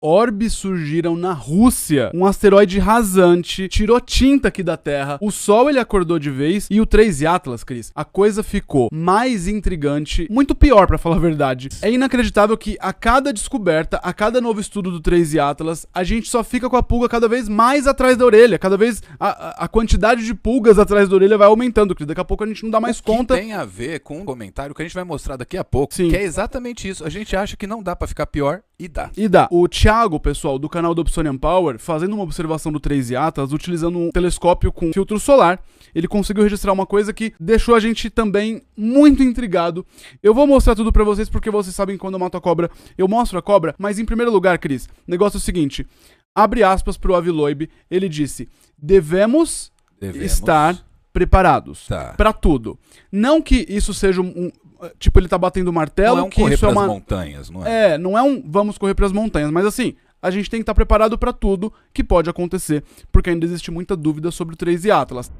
Orbes surgiram na Rússia, um asteroide rasante, tirou tinta aqui da Terra, o Sol ele acordou de vez e o 3 Atlas, Cris, a coisa ficou mais intrigante, muito pior pra falar a verdade. É inacreditável que a cada descoberta, a cada novo estudo do 3 Atlas, a gente só fica com a pulga cada vez mais atrás da orelha, cada vez a quantidade de pulgas atrás da orelha vai aumentando, Cris, daqui a pouco a gente não dá mais conta. Tem a ver com um comentário que a gente vai mostrar daqui a pouco, Sim. que é exatamente isso, a gente acha que não dá pra ficar pior e dá. E dá. O Thiago, pessoal, do canal do Obsidian Power, fazendo uma observação do 3 Atlas, utilizando um telescópio com filtro solar, ele conseguiu registrar uma coisa que deixou a gente também muito intrigado. Eu vou mostrar tudo pra vocês, porque vocês sabem quando eu mato a cobra, eu mostro a cobra, mas em primeiro lugar, Cris, o negócio é o seguinte, abre aspas pro Aviloib, ele disse, devemos estar preparados pra tudo. Não que isso seja tipo, ele tá batendo o martelo, não é um que correr isso é pras uma montanhas, não é? Não é um vamos correr pras montanhas, mas assim, a gente tem que estar preparado pra tudo que pode acontecer, porque ainda existe muita dúvida sobre o 3 Atlas.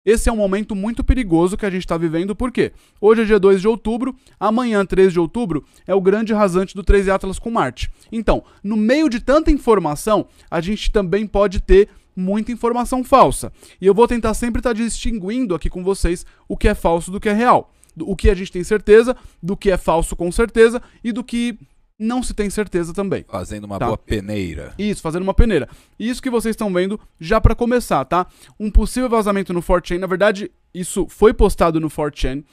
Esse é um momento muito perigoso que a gente tá vivendo, porque hoje é dia 2 de outubro, amanhã, 3 de outubro, é o grande rasante do 3 Atlas com Marte. Então, no meio de tanta informação, a gente também pode ter muita informação falsa. E eu vou tentar sempre estar distinguindo aqui com vocês o que é falso do que é real. O que a gente tem certeza, do que é falso com certeza e do que não se tem certeza também. Fazendo uma boa peneira. Isso, fazendo uma peneira. E isso que vocês estão vendo já pra começar, tá? Um possível vazamento no 4chan, na verdade, isso foi postado no 4chan.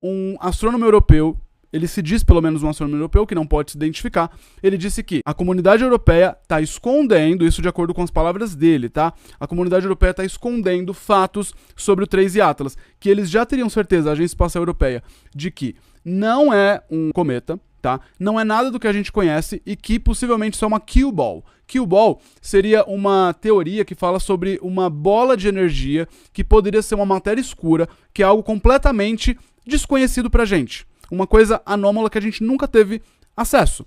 Um astrônomo europeu, ele se diz pelo menos um astrônomo europeu, que não pode se identificar, ele disse que a comunidade europeia tá escondendo, isso de acordo com as palavras dele, tá? A comunidade europeia tá escondendo fatos sobre o 3 Atlas, que eles já teriam certeza, a Agência Espacial Europeia, de que não é um cometa, tá? Não é nada do que a gente conhece e que possivelmente isso é uma Q-Ball. Q-Ball seria uma teoria que fala sobre uma bola de energia que poderia ser uma matéria escura, que é algo completamente desconhecido pra gente. Uma coisa anômala que a gente nunca teve acesso.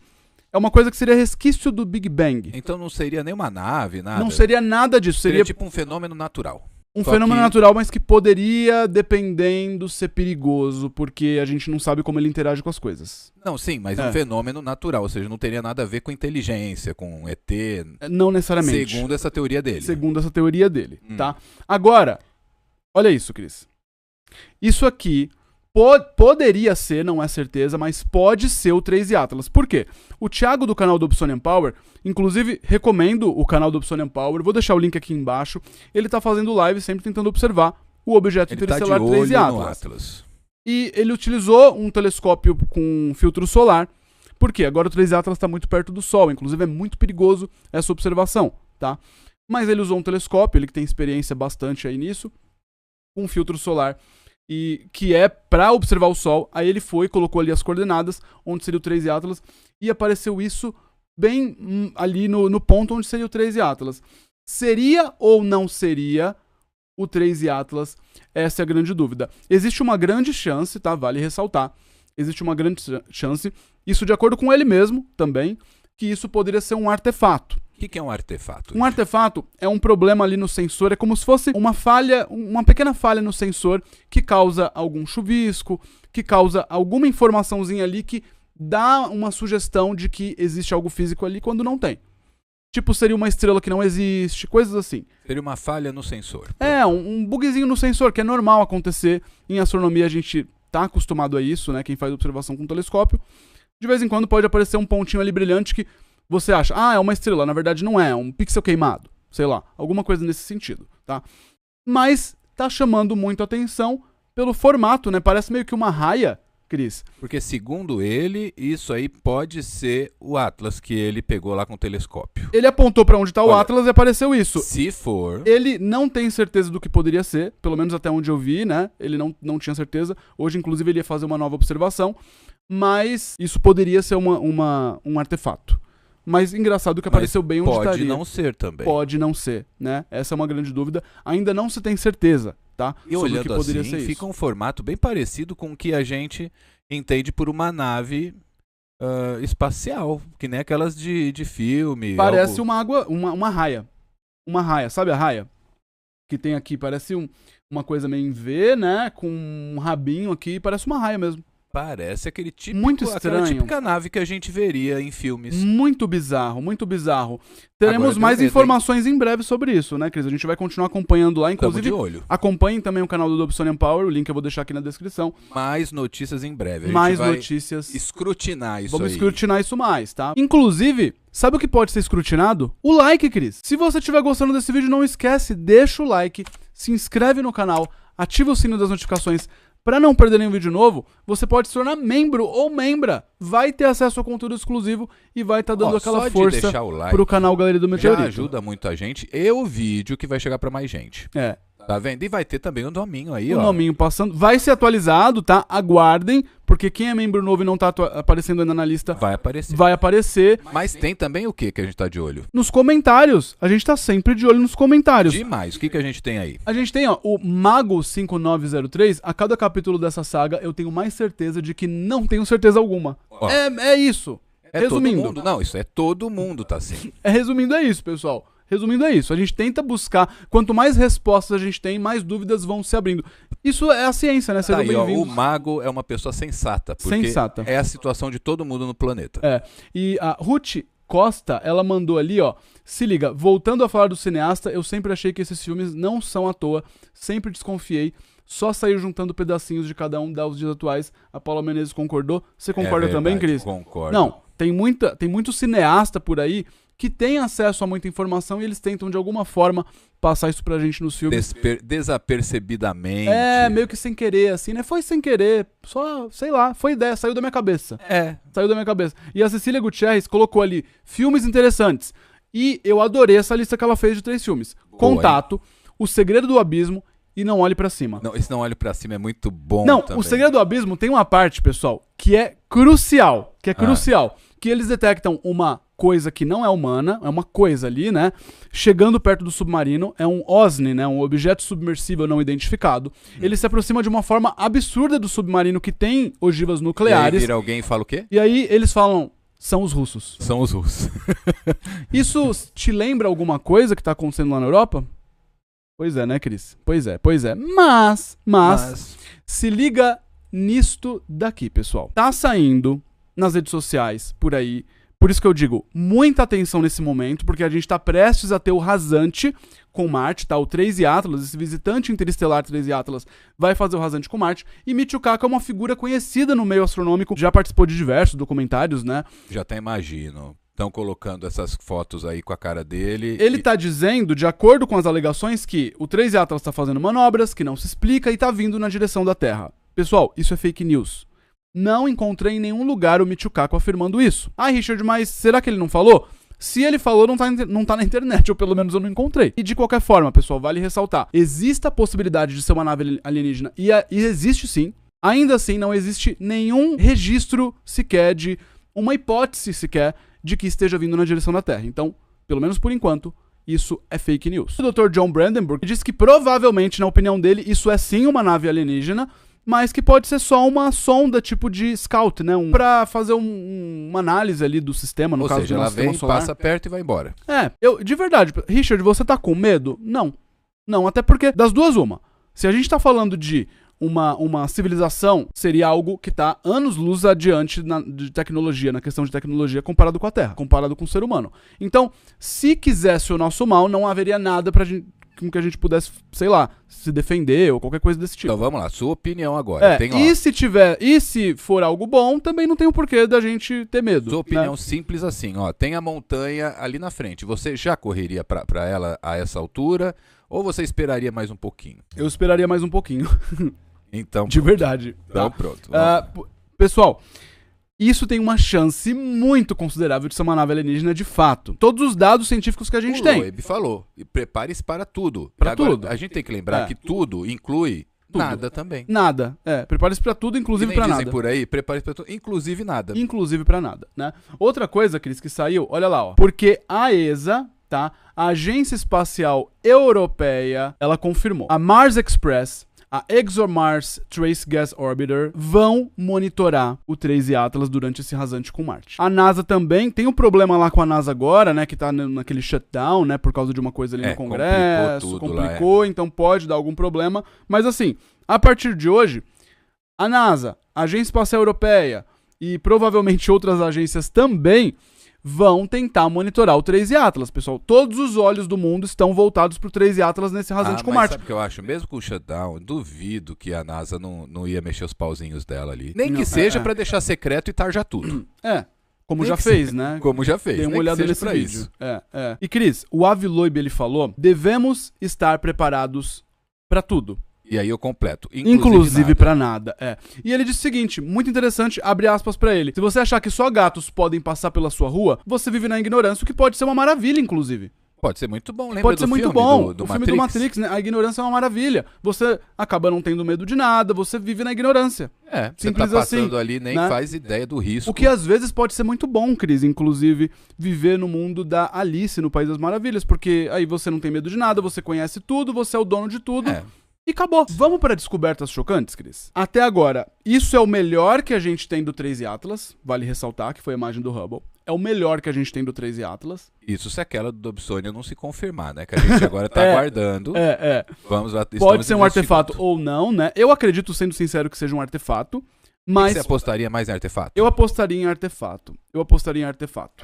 É uma coisa que seria resquício do Big Bang. Então não seria nenhuma nave, nada? Não seria nada disso. Seria tipo um fenômeno natural. Um fenômeno natural, mas que poderia, dependendo, ser perigoso, porque a gente não sabe como ele interage com as coisas. Não, sim, mas é um fenômeno natural, ou seja, não teria nada a ver com inteligência, com ET. Não necessariamente. Segundo essa teoria dele. Segundo essa teoria dele, tá? Agora, olha isso, Cris. Isso aqui poderia ser, não é certeza, mas pode ser o 3 Atlas. Por quê? O Thiago do canal do Obsidian Power, inclusive recomendo o canal do Obsidian Power, vou deixar o link aqui embaixo, ele tá fazendo live sempre tentando observar o objeto interestelar 3 Atlas. E ele utilizou um telescópio com filtro solar, porque agora o 3 Atlas está muito perto do Sol, inclusive é muito perigoso essa observação, tá? Mas ele usou um telescópio, ele que tem experiência bastante aí nisso, com filtro solar, e que é para observar o Sol. Aí ele foi, colocou ali as coordenadas, onde seria o 3 Atlas, e apareceu isso bem ali no ponto onde seria o 3 Atlas. Seria ou não seria o 3 Atlas? Essa é a grande dúvida. Existe uma grande chance, tá? Vale ressaltar. Existe uma grande chance, isso de acordo com ele mesmo também, que isso poderia ser um artefato. O que é um artefato? Um artefato é um problema ali no sensor, é como se fosse uma falha, uma pequena falha no sensor que causa algum chuvisco, que causa alguma informaçãozinha ali que dá uma sugestão de que existe algo físico ali quando não tem. Tipo, seria uma estrela que não existe, coisas assim. Seria uma falha no sensor. É, um bugzinho no sensor, que é normal acontecer. Em astronomia a gente tá acostumado a isso, né? Quem faz observação com telescópio. De vez em quando pode aparecer um pontinho ali brilhante que você acha, é uma estrela, na verdade não é um pixel queimado, sei lá, alguma coisa nesse sentido, tá? Mas tá chamando muito a atenção pelo formato, né? Parece meio que uma raia, Cris. Porque segundo ele, isso aí pode ser o Atlas que ele pegou lá com o telescópio. Ele apontou pra onde tá o Atlas e apareceu isso. Se for... Ele não tem certeza do que poderia ser, pelo menos até onde eu vi, né? Ele não tinha certeza. Hoje, inclusive, ele ia fazer uma nova observação, mas isso poderia ser um artefato. Mas engraçado que apareceu bem onde estaria. Pode não ser também. Pode não ser, né? Essa é uma grande dúvida. Ainda não se tem certeza, tá? E sobre olhando o que poderia assim, ser fica isso. um formato bem parecido com o que a gente entende por uma nave espacial, que nem aquelas de filme. Parece uma raia. Uma raia, sabe a raia? Que tem aqui, parece uma coisa meio em V, né? Com um rabinho aqui, parece uma raia mesmo. Parece aquele tipo, Muito aquela estranho. típica nave que a gente veria em filmes. Muito bizarro, muito bizarro. Teremos Agora mais deu medo, informações em breve sobre isso, né, Cris? A gente vai continuar acompanhando lá, Tamo inclusive. de olho. Acompanhem também o canal do Dobsonian Power, o link eu vou deixar aqui na descrição. Mais notícias em breve. A gente Mais vai notícias. escrutinar isso Vamos aí. escrutinar isso mais, tá? Inclusive, sabe o que pode ser escrutinado? O like, Cris. Se você estiver gostando desse vídeo, não esquece, deixa o like, se inscreve no canal, ativa o sino das notificações para não perder nenhum vídeo novo. Você pode se tornar membro ou membra. Vai ter acesso a conteúdo exclusivo e vai estar dando aquela só de força deixar o like pro canal Galeria do já Meteorito. ajuda muito a gente e o vídeo que vai chegar pra mais gente. É. Tá vendo? E vai ter também o nominho aí, O ó. nominho passando. Vai ser atualizado, tá? Aguardem, porque quem é membro novo e não tá aparecendo ainda na lista Vai aparecer. vai aparecer. Mas tem também o que a gente tá de olho? Nos comentários. A gente tá sempre de olho nos comentários. Demais. O que a gente tem aí? A gente tem, ó, o Mago 5903. A cada capítulo dessa saga, eu tenho mais certeza de que não tenho certeza alguma. Ó. É isso. É Resumindo. todo mundo? Não, isso é todo mundo, tá assim. Resumindo, é isso, pessoal. Resumindo, é isso. A gente tenta buscar. Quanto mais respostas a gente tem, mais dúvidas vão se abrindo. Isso é a ciência, né? Tá Sejam aí, ó, o bem-vindos. mago é uma pessoa sensata. Porque Sensata. é a situação de todo mundo no planeta. É. E a Ruth Costa, ela mandou ali, ó. Se liga, voltando a falar do cineasta, eu sempre achei que esses filmes não são à toa. Sempre desconfiei. Só saiu juntando pedacinhos de cada um dos dias atuais. A Paula Menezes concordou. Você concorda também, Cris? Concordo. Não, tem muito cineasta por aí que tem acesso a muita informação e eles tentam de alguma forma passar isso pra gente nos filmes. Desapercebidamente. É, meio que sem querer, assim, né? Foi sem querer, só, sei lá, foi ideia, saiu da minha cabeça. Saiu da minha cabeça. E a Cecília Gutierrez colocou ali filmes interessantes. E eu adorei essa lista que ela fez de 3 filmes. Boa, Contato, O Segredo do Abismo e Não Olhe Pra Cima. Não, esse Não Olhe Pra Cima é muito bom Não, também. O Segredo do Abismo tem uma parte, pessoal, que é crucial. Que eles detectam uma coisa que não é humana, é uma coisa ali, né? Chegando perto do submarino, é um OSNI, né? Um objeto submersível não identificado. Ele se aproxima de uma forma absurda do submarino que tem ogivas E aí nucleares. vira alguém e fala o quê? E aí eles falam, são os russos. São os russos. Isso te lembra alguma coisa que tá acontecendo lá na Europa? Pois é, né, Cris? Pois é. Mas se liga nisto daqui, pessoal. Tá saindo nas redes sociais, por aí. Por isso que eu digo, muita atenção nesse momento, porque a gente tá prestes a ter o rasante com Marte, tá? O 3 Atlas, esse visitante interestelar 3 Atlas, vai fazer o rasante com Marte. E Michio Kaku é uma figura conhecida no meio astronômico, já participou de diversos documentários, né? Já até imagino. Estão colocando essas fotos aí com a cara dele. Ele tá dizendo, de acordo com as alegações, que o 3 Atlas tá fazendo manobras, que não se explica e tá vindo na direção da Terra. Pessoal, isso é fake news. Não encontrei em nenhum lugar o Michio Kaku afirmando isso. Ah, Richard, mas será que ele não falou? Se ele falou, não tá na internet, ou pelo menos eu não encontrei. E de qualquer forma, pessoal, vale ressaltar. Existe a possibilidade de ser uma nave alienígena, e existe sim. Ainda assim, não existe nenhum registro sequer de uma hipótese sequer de que esteja vindo na direção da Terra. Então, pelo menos por enquanto, isso é fake news. O Dr. John Brandenburg disse que provavelmente, na opinião dele, isso é sim uma nave alienígena, mas que pode ser só uma sonda tipo de scout, né? Pra fazer uma análise ali do sistema, no caso do ela nosso sistema vem, solar. passa perto e vai embora. De verdade, Richard, você tá com medo? Não. Não, até porque das duas uma. Se a gente tá falando de uma civilização, seria algo que tá anos-luz adiante de tecnologia, na questão de tecnologia, comparado com a Terra, comparado com o ser humano. Então, se quisesse o nosso mal, não haveria nada com que a gente pudesse, sei lá, se defender ou qualquer coisa desse tipo. Então vamos lá, sua opinião agora. E se for algo bom, também não tem o porquê da gente ter medo. Sua opinião simples assim, ó, tem a montanha ali na frente, você já correria pra ela a essa altura ou você esperaria mais um pouquinho? Eu esperaria mais um pouquinho. Então, de verdade. Então pronto. Pessoal, isso tem uma chance muito considerável de ser uma nave alienígena de fato. Todos os dados científicos que a gente tem. O Loeb falou, e prepare-se para tudo. Para tudo. A gente tem que lembrar que tudo inclui nada também. Nada. Prepare-se para tudo, inclusive para nada. Dizem por aí, prepare-se para tudo, inclusive nada. Inclusive para nada, né? Outra coisa, Cris, que saiu, olha lá, ó. Porque a ESA, tá? A Agência Espacial Europeia, ela confirmou. A Mars Express, a ExoMars Trace Gas Orbiter vão monitorar o 3 Atlas durante esse rasante com Marte. A NASA também tem um problema lá com a NASA agora, né, que tá naquele shutdown, né, por causa de uma coisa ali no Congresso, complicou, então pode dar algum problema, mas assim, a partir de hoje, A NASA, a Agência Espacial Europeia e provavelmente outras agências também vão tentar monitorar o 3i Atlas, pessoal. Todos os olhos do mundo estão voltados pro 3i Atlas nesse rasante com Marte. Sabe o que eu acho? Mesmo com o shutdown, duvido que a NASA não ia mexer os pauzinhos dela ali. Nem que seja pra deixar secreto e tarjar tudo. Como já fez, né? Como já fez. Dei uma olhada nesse vídeo. E Cris, o Avi Loeb, ele falou, devemos estar preparados pra tudo. E aí eu completo. Inclusive pra nada. E ele disse o seguinte, muito interessante, abre aspas pra ele. Se você achar que só gatos podem passar pela sua rua, você vive na ignorância, o que pode ser uma maravilha, inclusive. Pode ser muito bom, lembra Pode ser do muito filme bom. do O filme Matrix? do Matrix, né? A ignorância é uma maravilha. Você acaba não tendo medo de nada, você vive na ignorância. Você Simples tá passando assim, ali, nem né? faz ideia do risco. O que às vezes pode ser muito bom, Cris, inclusive, viver no mundo da Alice, no País das Maravilhas, porque aí você não tem medo de nada, você conhece tudo, você é o dono de tudo. E acabou. Vamos para descobertas chocantes, Cris? Até agora, isso é o melhor que a gente tem do 3i Atlas. Vale ressaltar que foi a imagem do Hubble. É o melhor que a gente tem do 3i Atlas. Isso se aquela do Dobsonian não se confirmar, né? Que a gente agora tá aguardando. Vamos lá. Pode ser um artefato ou não, né? Eu acredito, sendo sincero, que seja um artefato. Mas você apostaria mais em artefato? Eu apostaria em artefato.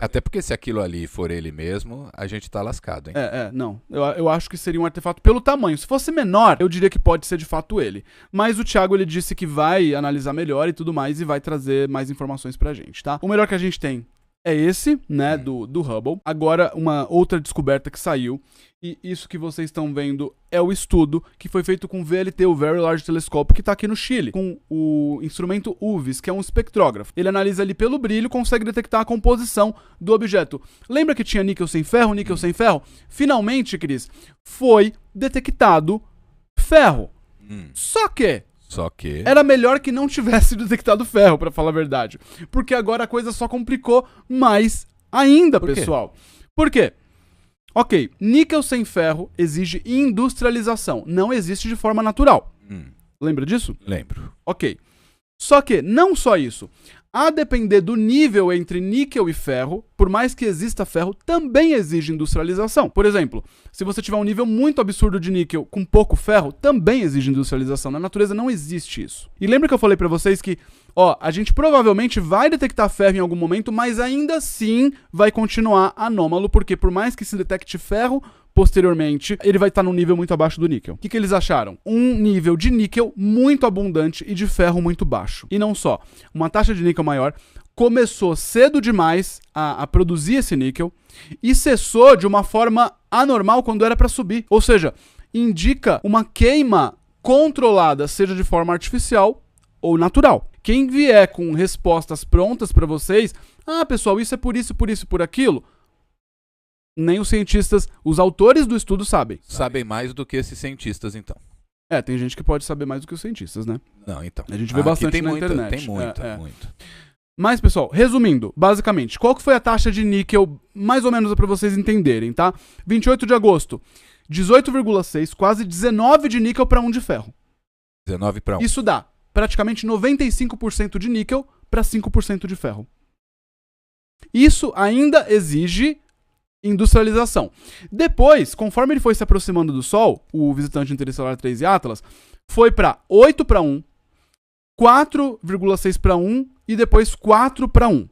Até porque se aquilo ali for ele mesmo, a gente tá lascado, hein? Não. Eu acho que seria um artefato pelo tamanho. Se fosse menor, eu diria que pode ser de fato ele. Mas o Thiago, ele disse que vai analisar melhor e tudo mais e vai trazer mais informações pra gente, tá? O melhor que a gente tem é esse, né, do Hubble. Agora, uma outra descoberta que saiu, e isso que vocês estão vendo é o estudo que foi feito com o VLT, o Very Large Telescope, que está aqui no Chile, com o instrumento UVIS, que é um espectrógrafo. Ele analisa ali pelo brilho, consegue detectar a composição do objeto. Lembra que tinha níquel sem ferro, níquel sem ferro? Finalmente, Cris, foi detectado ferro. Só que era melhor que não tivesse detectado ferro, pra falar a verdade. Porque agora a coisa só complicou mais ainda, pessoal. Por quê? Ok, níquel sem ferro exige industrialização. Não existe de forma natural. Lembra disso? Lembro. Ok. Só que, não só isso. A depender do nível entre níquel e ferro, por mais que exista ferro, também exige industrialização. Por exemplo, se você tiver um nível muito absurdo de níquel com pouco ferro, também exige industrialização. Na natureza não existe isso. E lembra que eu falei pra vocês que, a gente provavelmente vai detectar ferro em algum momento, mas ainda assim vai continuar anômalo, porque por mais que se detecte ferro, posteriormente, ele vai estar num nível muito abaixo do níquel. O que eles acharam? Um nível de níquel muito abundante e de ferro muito baixo. E não só. Uma taxa de níquel maior começou cedo demais a produzir esse níquel e cessou de uma forma anormal quando era para subir. Ou seja, indica uma queima controlada, seja de forma artificial ou natural. Quem vier com respostas prontas para vocês, pessoal, isso é por isso, por aquilo, nem os cientistas, os autores do estudo sabem. Sabem mais do que esses cientistas, então. Tem gente que pode saber mais do que os cientistas, né? Não, então. A gente vê bastante na internet. Tem muito. Mas, pessoal, resumindo, basicamente, qual que foi a taxa de níquel, mais ou menos para vocês entenderem, tá? 28 de agosto, 18,6, quase 19 de níquel para 1 de ferro. 19 para 1. Isso dá praticamente 95% de níquel para 5% de ferro. Isso ainda exige industrialização. Depois, conforme ele foi se aproximando do Sol, o visitante interestelar 3i Atlas foi para 8 para 1, 4,6 para 1 e depois 4 para 1.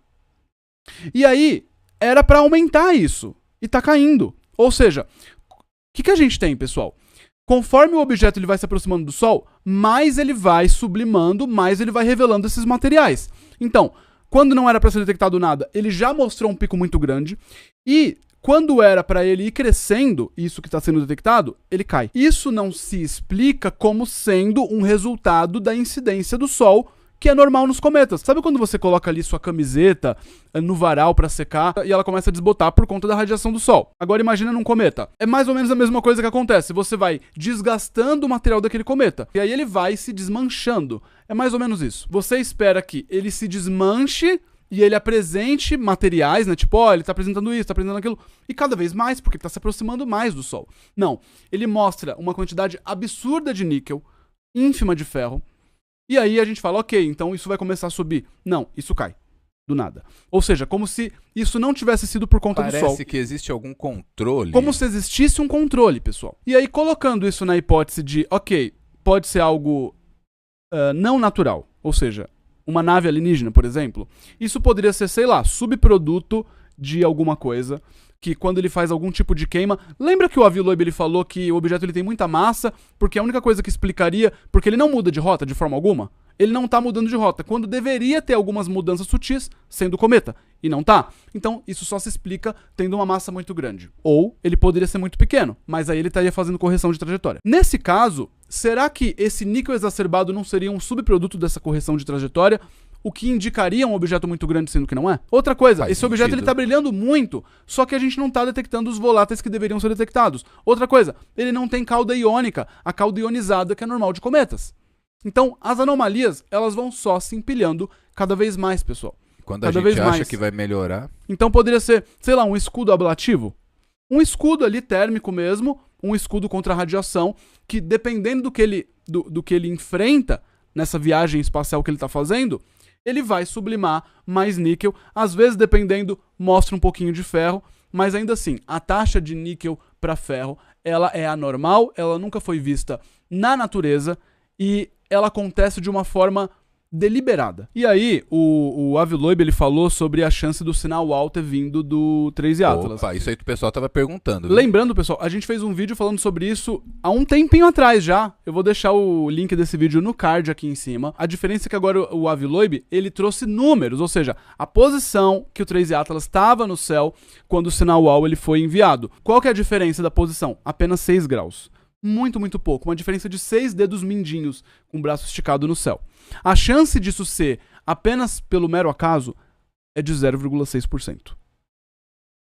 E aí, era para aumentar isso. E tá caindo. Ou seja, o que a gente tem, pessoal? Conforme o objeto ele vai se aproximando do Sol, mais ele vai sublimando, mais ele vai revelando esses materiais. Então, quando não era para ser detectado nada, ele já mostrou um pico muito grande. E quando era para ele ir crescendo, isso que está sendo detectado, ele cai. Isso não se explica como sendo um resultado da incidência do Sol, que é normal nos cometas. Sabe quando você coloca ali sua camiseta no varal para secar e ela começa a desbotar por conta da radiação do Sol? Agora imagina num cometa. É mais ou menos a mesma coisa que acontece. Você vai desgastando o material daquele cometa e aí ele vai se desmanchando. É mais ou menos isso. Você espera que ele se desmanche e ele apresente materiais, né? Tipo, ele tá apresentando isso, tá apresentando aquilo. E cada vez mais, porque ele tá se aproximando mais do Sol. Não. Ele mostra uma quantidade absurda de níquel, ínfima de ferro. E aí a gente fala, ok, então isso vai começar a subir. Não, isso cai. Do nada. Ou seja, como se isso não tivesse sido por conta do Sol. Parece que existe algum controle. Como se existisse um controle, pessoal. E aí, colocando isso na hipótese de, ok, pode ser algo não natural, ou seja, uma nave alienígena, por exemplo, isso poderia ser, sei lá, subproduto de alguma coisa, que quando ele faz algum tipo de queima... Lembra que o Avi Loeb ele falou que o objeto ele tem muita massa, porque a única coisa que explicaria... Porque ele não muda de rota de forma alguma. Ele não tá mudando de rota, quando deveria ter algumas mudanças sutis, sendo cometa, e não tá. Então, isso só se explica tendo uma massa muito grande. Ou ele poderia ser muito pequeno, mas aí ele estaria fazendo correção de trajetória. Nesse caso, será que esse níquel exacerbado não seria um subproduto dessa correção de trajetória, o que indicaria um objeto muito grande, sendo que não é? Outra coisa, esse objeto ele tá brilhando muito, só que a gente não tá detectando os voláteis que deveriam ser detectados. Outra coisa, ele não tem cauda iônica, a cauda ionizada que é normal de cometas. Então, as anomalias, elas vão só se empilhando cada vez mais, pessoal. Quando a gente acha que vai melhorar... Então, poderia ser, sei lá, um escudo ablativo. Um escudo ali térmico mesmo, um escudo contra a radiação, que dependendo do que ele enfrenta nessa viagem espacial que ele está fazendo, ele vai sublimar mais níquel. Às vezes, dependendo, mostra um pouquinho de ferro, mas ainda assim, a taxa de níquel para ferro, ela é anormal, ela nunca foi vista na natureza e ela acontece de uma forma deliberada. E aí, o Avi Loeb, ele falou sobre a chance do sinal UAU ter vindo do 3 Atlas. Opa, isso aí que o pessoal tava perguntando. Viu? Lembrando, pessoal, a gente fez um vídeo falando sobre isso há um tempinho atrás já. Eu vou deixar o link desse vídeo no card aqui em cima. A diferença é que agora o Avi Loeb, ele trouxe números, ou seja, a posição que o 3 Atlas estava no céu quando o sinal UAU ele foi enviado. Qual que é a diferença da posição? Apenas 6 graus. Muito, muito pouco. Uma diferença de 6 dedos mindinhos com o braço esticado no céu. A chance disso ser apenas pelo mero acaso é de 0,6%.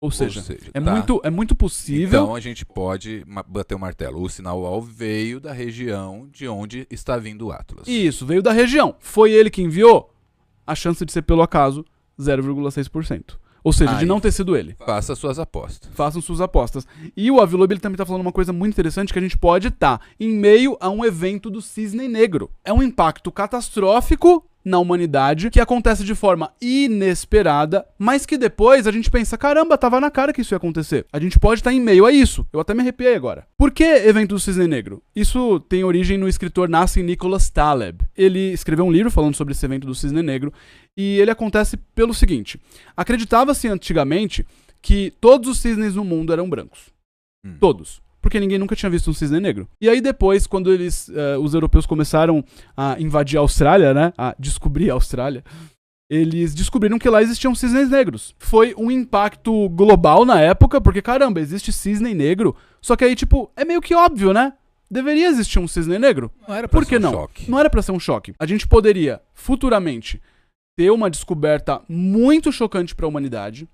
Ou seja, é muito possível... Então a gente pode bater o martelo. O sinal UAU veio da região de onde está vindo o Atlas. Isso, veio da região. Foi ele que enviou? A chance de ser pelo acaso, 0,6%. Ou seja, de não ter sido ele. Faça suas apostas. Façam suas apostas. E o Avi Loeb, ele também está falando uma coisa muito interessante, que a gente pode estar em meio a um evento do cisne negro. É um impacto catastrófico na humanidade, que acontece de forma inesperada, mas que depois a gente pensa, caramba, tava na cara que isso ia acontecer. A gente pode estar em meio a isso. Eu até me arrepiei agora. Por que evento do cisne negro? Isso tem origem no escritor Nassim Nicholas Taleb. Ele escreveu um livro falando sobre esse evento do cisne negro, e ele acontece pelo seguinte: acreditava-se antigamente que todos os cisnes no mundo eram brancos. Todos. Porque ninguém nunca tinha visto um cisne negro. E aí depois, quando os europeus começaram a invadir a Austrália, né, a descobrir a Austrália, eles descobriram que lá existiam cisnes negros. Foi um impacto global na época, porque caramba, existe cisne negro, só que aí tipo, é meio que óbvio, né? Deveria existir um cisne negro. Não era pra ser um choque. Não era pra ser um choque. A gente poderia, futuramente, ter uma descoberta muito chocante pra humanidade,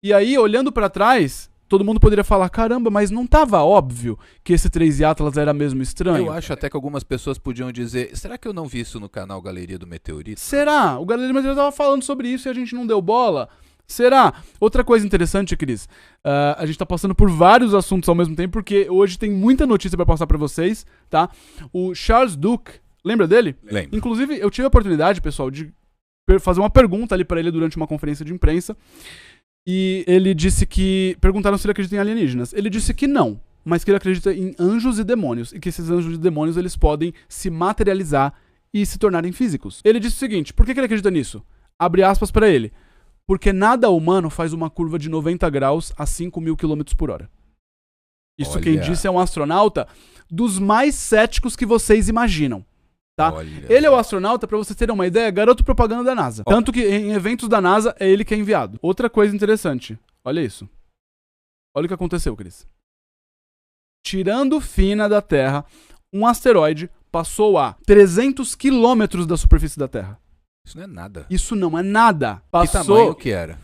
e aí, olhando pra trás... Todo mundo poderia falar, caramba, mas não tava óbvio que esse 3 Atlas era mesmo estranho? Eu acho até que algumas pessoas podiam dizer, será que eu não vi isso no canal Galeria do Meteorito? Será? O Galeria do Meteorito tava falando sobre isso e a gente não deu bola? Será? Outra coisa interessante, Cris, a gente tá passando por vários assuntos ao mesmo tempo, porque hoje tem muita notícia pra passar pra vocês, tá? O Charles Duke, lembra dele? Lembro. Inclusive, eu tive a oportunidade, pessoal, de fazer uma pergunta ali pra ele durante uma conferência de imprensa. E ele disse que... Perguntaram se ele acredita em alienígenas. Ele disse que não, mas que ele acredita em anjos e demônios. E que esses anjos e demônios, eles podem se materializar e se tornarem físicos. Ele disse o seguinte, por que ele acredita nisso? Abre aspas pra ele. Porque nada humano faz uma curva de 90 graus a 5.000 km por hora. Isso Olha. Quem disse é um astronauta dos mais céticos que vocês imaginam. Tá? Ele é o astronauta, pra vocês terem uma ideia, garoto propaganda da NASA. Tanto que em eventos da NASA é ele que é enviado. Outra coisa interessante, olha isso. Olha o que aconteceu, Cris. Tirando fina da Terra, um asteroide passou a 300 quilômetros da superfície da Terra. Isso não é nada. Isso não é nada. Que tamanho que era?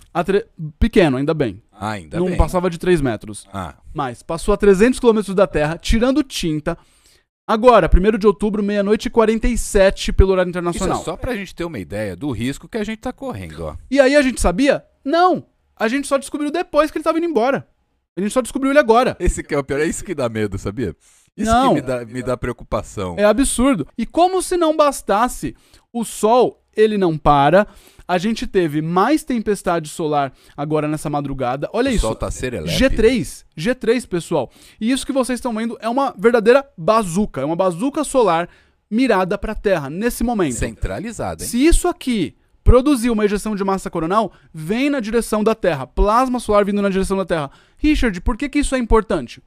Pequeno, ainda bem. Ainda não bem. Passava de 3 metros. Mas passou a 300 quilômetros da Terra, tirando tinta. Agora, 1º de outubro, meia-noite e 47 pelo horário internacional. Isso é só pra gente ter uma ideia do risco que a gente tá correndo, ó. E aí a gente sabia? Não. A gente só descobriu depois que ele tava indo embora. A gente só descobriu ele agora. Esse que é o pior, é isso que dá medo, sabia? Isso não, que me dá preocupação. É absurdo. E como se não bastasse, o Sol, ele não para. A gente teve mais tempestade solar agora nessa madrugada. Olha isso. O Sol tá serelepe. G3, pessoal. E isso que vocês estão vendo é uma verdadeira bazuca. É uma bazuca solar mirada para a Terra, nesse momento. Centralizada, hein? Se isso aqui produzir uma ejeção de massa coronal, vem na direção da Terra. Plasma solar vindo na direção da Terra. Richard, por que isso é importante?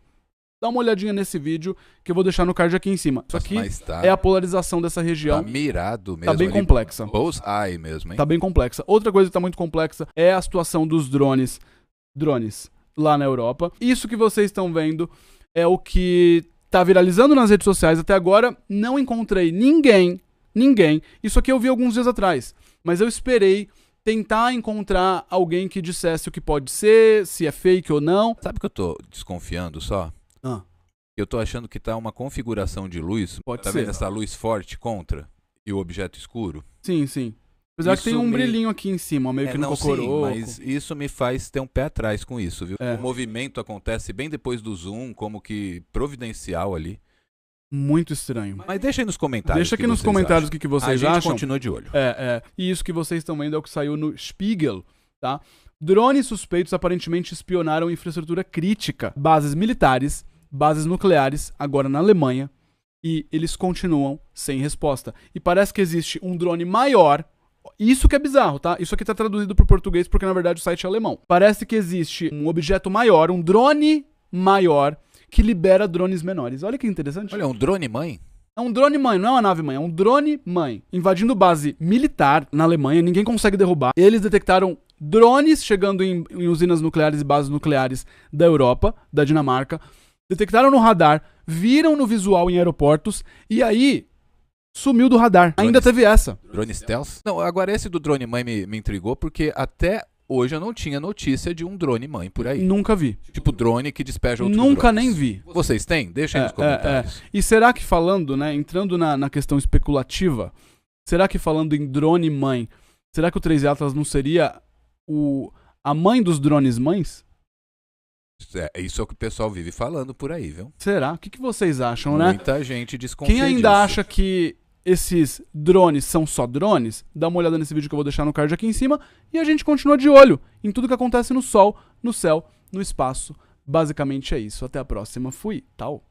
Dá uma olhadinha nesse vídeo que eu vou deixar no card aqui em cima. Isso aqui é a polarização dessa região. Tá mirado mesmo. Tá bem complexa. Bullseye mesmo, hein? Tá bem complexa. Outra coisa que tá muito complexa é a situação dos drones lá na Europa. Isso que vocês estão vendo é o que tá viralizando nas redes sociais. Até agora não encontrei ninguém. Isso aqui eu vi alguns dias atrás, mas eu esperei tentar encontrar alguém que dissesse o que pode ser, se é fake ou não. Sabe que eu tô desconfiando só? Eu tô achando que tá uma configuração de luz. Pode ser. Tá vendo essa luz forte contra e o objeto escuro? Sim. Apesar que tem um brilhinho aqui em cima, meio que no cocoroco. Sim, mas isso me faz ter um pé atrás com isso, viu? O movimento acontece bem depois do zoom, como que providencial ali. Muito estranho. Mas deixa aí nos comentários. Deixa aqui nos comentários o que vocês acham. A gente continua de olho. E isso que vocês estão vendo é o que saiu no Spiegel, tá? Drones suspeitos aparentemente espionaram infraestrutura crítica, bases militares, bases nucleares, agora na Alemanha, e eles continuam sem resposta. E parece que existe um drone maior. Isso que é bizarro, tá? Isso aqui tá traduzido pro português porque na verdade o site é alemão. Parece que existe um objeto maior, um drone maior, que libera drones menores. Olha que interessante. Olha, um drone mãe? É um drone mãe, não é uma nave mãe, é um drone mãe. Invadindo base militar na Alemanha, ninguém consegue derrubar. Eles detectaram drones chegando em usinas nucleares e bases nucleares da Europa, da Dinamarca. Detectaram no radar, viram no visual em aeroportos e aí sumiu do radar. Ainda teve essa. Drone stealth? Não, agora esse do drone mãe me intrigou porque até hoje eu não tinha notícia de um drone mãe por aí. Nunca vi. Tipo drone que despeja outros Nunca drones. nem vi. Vocês têm? Deixa aí nos comentários. E será que falando, né, entrando na questão especulativa, será que falando em drone mãe, será que o 3 Atlas não seria a mãe dos drones mães? Isso é o que o pessoal vive falando por aí, viu? Será? O que vocês acham, né? Muita gente desconfia Quem ainda acha que esses drones são só drones, dá uma olhada nesse vídeo que eu vou deixar no card aqui em cima e a gente continua de olho em tudo que acontece no sol, no céu, no espaço. Basicamente é isso. Até a próxima. Fui. Tchau.